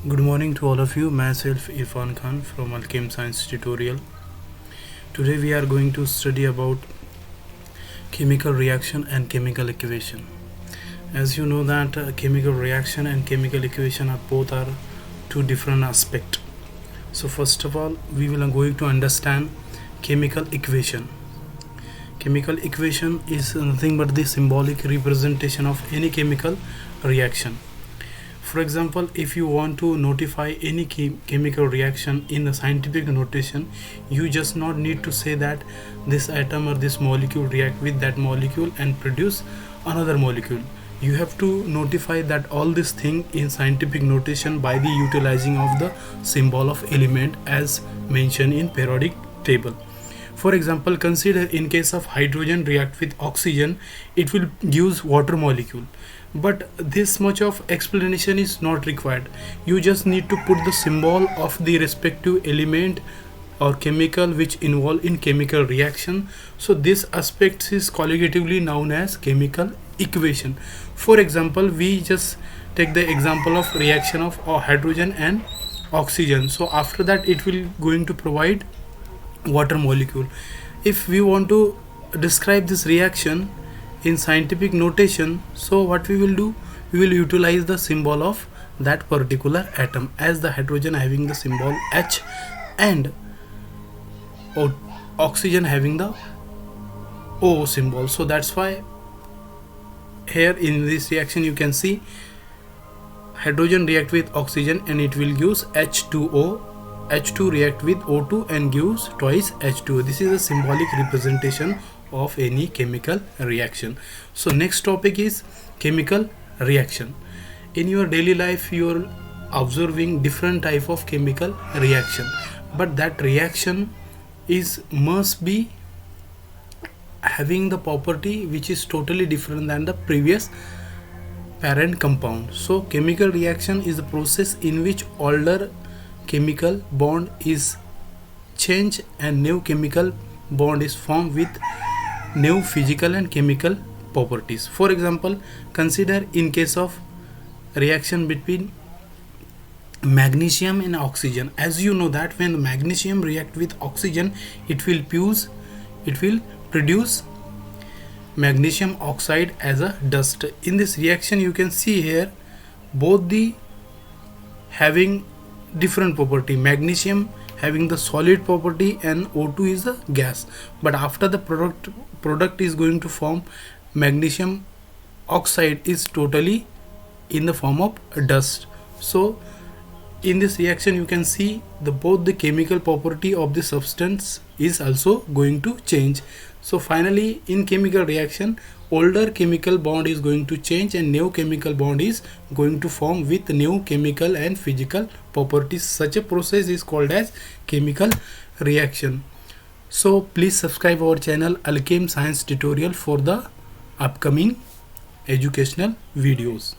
Good morning to all of you. Myself Irfan Khan from Alchem Science Tutorial. Today we are going to study about chemical reaction and chemical equation. As you know that chemical reaction and chemical equation are two different aspects. So first of all, we will going to understand chemical equation. Chemical equation is nothing but the symbolic representation of any chemical reaction. For example, if you want to notify any chemical reaction in the scientific notation, you just not need to say that this atom or this molecule react with that molecule and produce another molecule. You have to notify that all this thing in scientific notation by the utilizing of the symbol of element as mentioned in periodic table. For example, consider in case of hydrogen react with oxygen, it will use water molecule. But this much of explanation is not required. You just need to put the symbol of the respective element or chemical which involve in chemical reaction. So this aspect is colloquially known as chemical equation. For example, we just take the example of reaction of hydrogen and oxygen. So after that it will going to provide water molecule. If we want to describe this reaction in scientific notation, so what we will do, we will utilize the symbol of that particular atom, as the hydrogen having the symbol H and oxygen having the O symbol. So that's why here in this reaction you can see hydrogen react with oxygen and it will use H2O. H2 react with O2 and gives twice H2O. This is a symbolic representation of any chemical reaction. So next topic is chemical reaction. In your daily life you are observing different type of chemical reaction, but that reaction must be having the property which is totally different than the previous parent compound. So chemical reaction is a process in which older chemical bond is changed and new chemical bond is formed with new physical and chemical properties. For example, consider in case of reaction between magnesium and oxygen. As you know that when magnesium react with oxygen, it will produce magnesium oxide as a dust. In this reaction you can see here both the having different property. Magnesium having the solid property and O2 is the gas, but after the product is going to form, magnesium oxide is totally in the form of dust. So in this reaction you can see both the chemical property of the substance is also going to change. So finally in chemical reaction, older chemical bond is going to change and new chemical bond is going to form with new chemical and physical properties. Such a process is called as chemical reaction. So please subscribe our channel Alchem Science Tutorial for the upcoming educational videos.